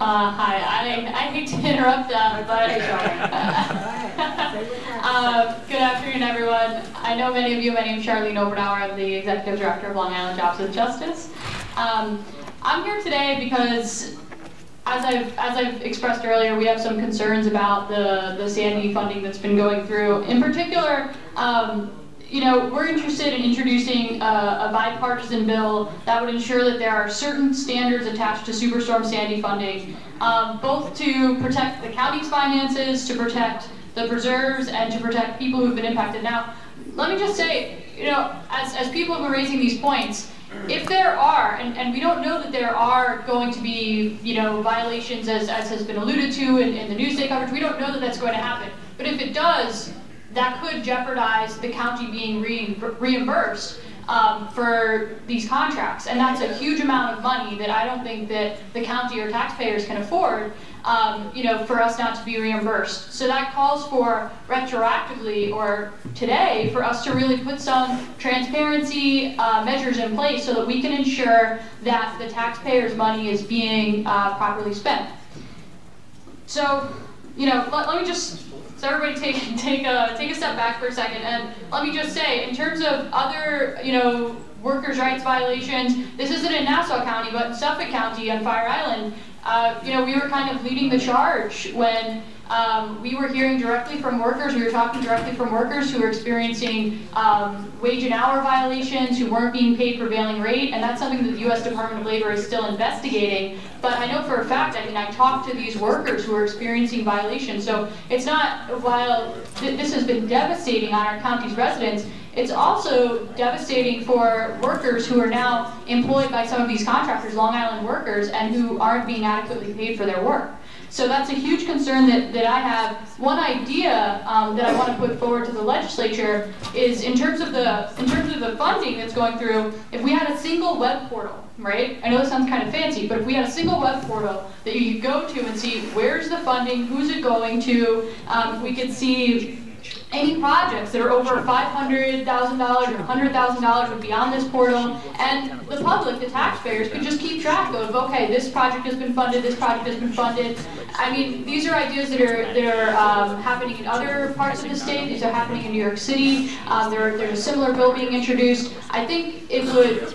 Hi, I hate to interrupt them, but good afternoon, everyone. I know many of you. My name is Charlene Obernauer. I'm the Executive Director of Long Island Jobs with Justice. I'm here today because, as I've expressed earlier, we have some concerns about the Sandy funding that's been going through. In particular, you know, we're interested in introducing a bipartisan bill that would ensure that there are certain standards attached to Superstorm Sandy funding, both to protect the county's finances, to protect the preserves, and to protect people who've been impacted. Now, let me just say, you know, as people have been raising these points, if there are, and we don't know that there are going to be, you know, violations as has been alluded to in the newsday coverage, we don't know that that's going to happen. But if it does, that could jeopardize the county being reimbursed for these contracts. And that's a huge amount of money that I don't think that the county or taxpayers can afford, you know, for us not to be reimbursed. So that calls for retroactively, or today, for us to really put some transparency measures in place so that we can ensure that the taxpayers' money is being properly spent. So, you know, let me just, so everybody take a step back for a second, and let me just say, in terms of other, you know, workers' rights violations, this isn't in Nassau County, but in Suffolk County on Fire Island, you know, we were kind of leading the charge when we were hearing directly from workers, we were talking directly from workers who were experiencing wage and hour violations, who weren't being paid prevailing rate, and that's something that the U.S. Department of Labor is still investigating. But I know for a fact, I mean, I talked to these workers who are experiencing violations, so it's not, while this has been devastating on our county's residents, it's also devastating for workers who are now employed by some of these contractors, Long Island workers, and who aren't being adequately paid for their work. So that's a huge concern that I have. One idea that I want to put forward to the legislature is in terms of the funding that's going through, if we had a single web portal, right? I know this sounds kind of fancy, but if we had a single web portal that you could go to and see where's the funding, who's it going to, we could see any projects that are over $500,000 or $100,000 would be on this portal, and the public, the taxpayers, could just keep track of, okay, this project has been funded, this project has been funded. I mean, these are ideas that are happening in other parts of the state. These are happening in New York City. There's a similar bill being introduced. I think it would,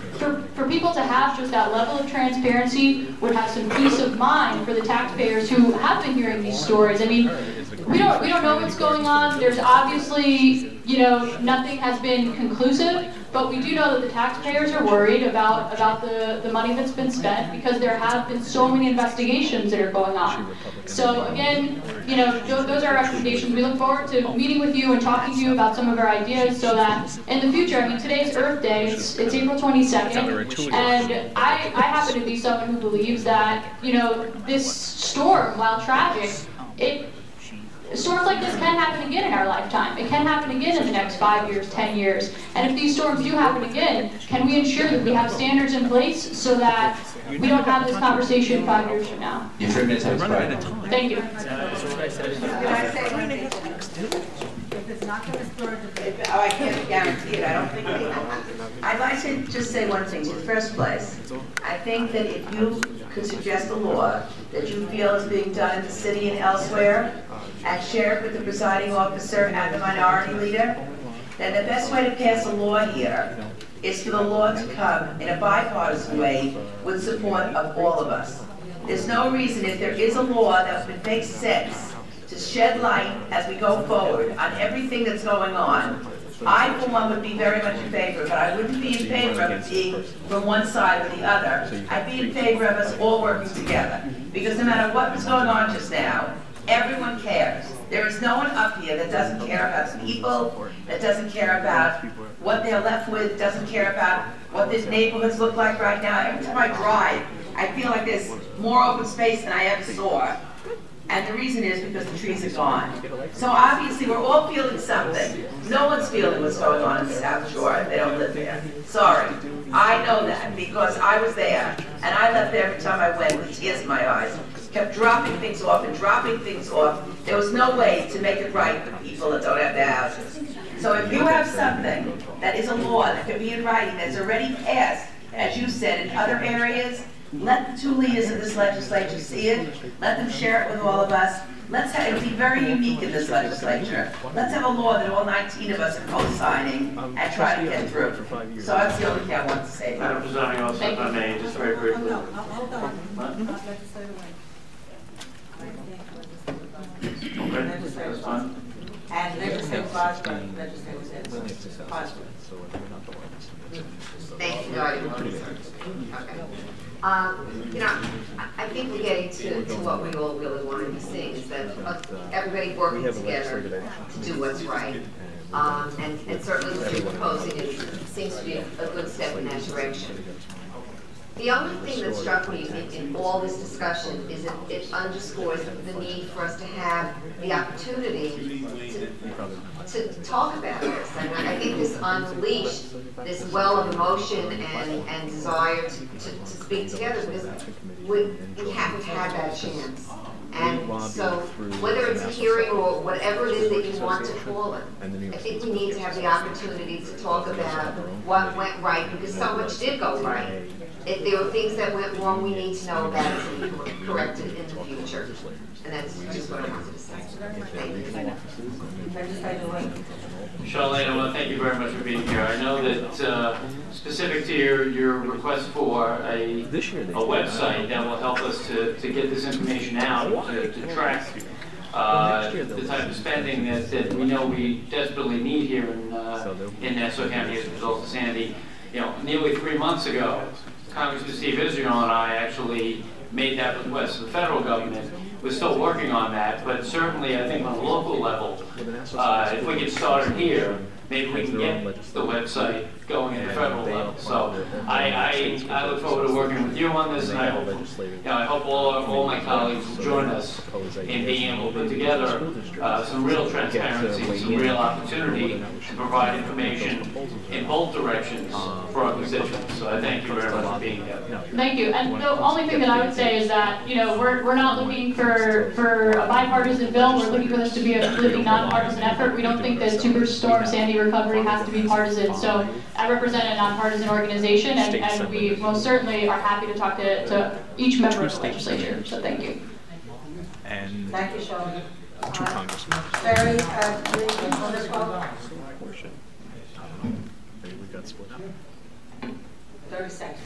for people to have just that level of transparency, would have some peace of mind for the taxpayers who have been hearing these stories. I mean, we don't know what's going on. There's obviously, you know, nothing has been conclusive, but we do know that the taxpayers are worried about the money that's been spent, because there have been so many investigations that are going on. So again, you know, those are our recommendations. We look forward to meeting with you and talking to you about some of our ideas so that in the future, I mean, today's Earth Day, it's April 22nd, and I happen to be someone who believes that, you know, this storm, while tragic, storms like this can happen again in our lifetime. It can happen again in the next 5 years, 10 years. And if these storms do happen again, can we ensure that we have standards in place so that we don't have this conversation 5 years from now? Your 3 minutes has expired. Thank you. Can I say one thing? If it's not going to spur debate, oh, I can't guarantee it. I don't think I'd like to just say one thing. In the first place, I think that if you could suggest a law that you feel is being done in the city and elsewhere, and share it with the presiding officer and the minority leader, then the best way to pass a law here is for the law to come in a bipartisan way with support of all of us. There's no reason, if there is a law that would make sense to shed light as we go forward on everything that's going on, I, for one, would be very much in favor, but I wouldn't be in favor of it being from one side or the other. I'd be in favor of us all working together, because no matter what was going on just now, everyone cares. There is no one up here that doesn't care about people, that doesn't care about what they're left with, doesn't care about what these neighborhoods look like right now. Every time I drive, I feel like there's more open space than I ever saw. And the reason is because the trees are gone. So obviously we're all feeling something. No one's feeling what's going on in the South Shore. They don't live there. Sorry. I know that because I was there. And I left there every time I went with tears in my eyes. Kept dropping things off and dropping things off. There was no way to make it right for people that don't have their houses. So if you have something that is a law that can be in writing that's already passed, as you said, in other areas, let the two leaders of this legislature see it, let them share it with all of us. It'll be very unique in this legislature. Let's have a law that all 19 of us are co-signing and try to get through. So that's the only thing I want to say. Madam Presiding Officer, if I may, just very briefly. Okay, that's fine. And legislative positive, legislative positive. Thank you, Dottie. Okay. You know, I think we're getting to what we all really want to be seeing, is that everybody working together to do what's right. And certainly what you're proposing seems to be a good step in that direction. The only thing that struck me in all this discussion is that it underscores the need for us to have the opportunity to talk about this. And I think this unleashed this well of emotion and desire to speak together, because we haven't had that chance. And so, whether it's a hearing or whatever it is that you want to call it, I think we need to have the opportunity to talk about what went right, because so much did go right. If there were things that went wrong, we need to know about it to be corrected in the future. And that's just what I wanted to say. Thank you. Charlene, I want to thank you very much for being here. I know that specific to your request for a website that will help us to get this information out, to track the type of spending that we know we desperately need here in Nassau County as a result of Sandy. You know, nearly 3 months ago, Congressman Steve Israel and I actually made that request to the federal government. We're still working on that, but certainly I think on a local level, if we get started here, maybe we can get the website going at the federal level. So I look forward to working with you on this, and I hope all my colleagues will join us in being able to put together some real transparency, some real opportunity to provide information in both directions for our constituents. So I thank you very much for being here. Thank you. And the only thing that I would say is that, you know, we're not looking for a bipartisan bill. We're looking for this to be a completely nonpartisan effort. We don't think that Superstorm Sandy recovery has to be partisan. So I represent a nonpartisan organization, and we most certainly are happy to talk to each member of the legislature. So thank you. And thank you, Sean. Two congressmen. Very, on this one? Maybe we got split up. 30 seconds.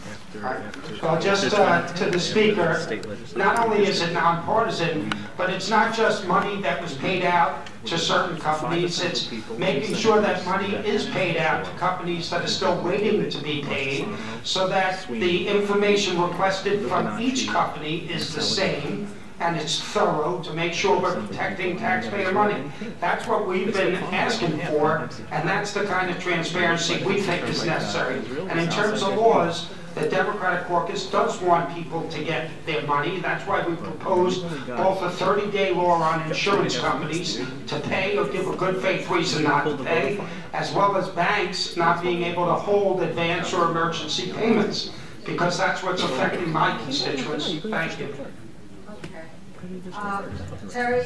Well, just to the speaker, not only is it nonpartisan, but it's not just money that was paid out to certain companies. It's making sure that money is paid out to companies that are still waiting to be paid, so that the information requested from each company is the same, and it's thorough to make sure we're protecting taxpayer money. That's what we've been asking for, and that's the kind of transparency we think is necessary. And in terms of laws, the Democratic caucus does want people to get their money. That's why we proposed both a 30-day law on insurance companies to pay or give a good faith reason not to pay, as well as banks not being able to hold advance or emergency payments, because that's what's affecting my constituents. Thank you. Terry,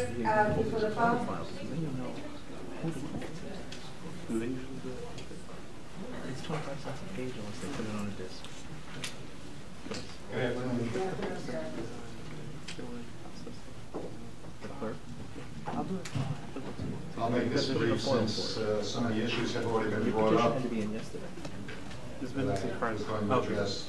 for the phone. It's 25 cents a page unless they put it on a disc. I'll make this brief since some of the issues have already been brought up. There's been that I was going to address.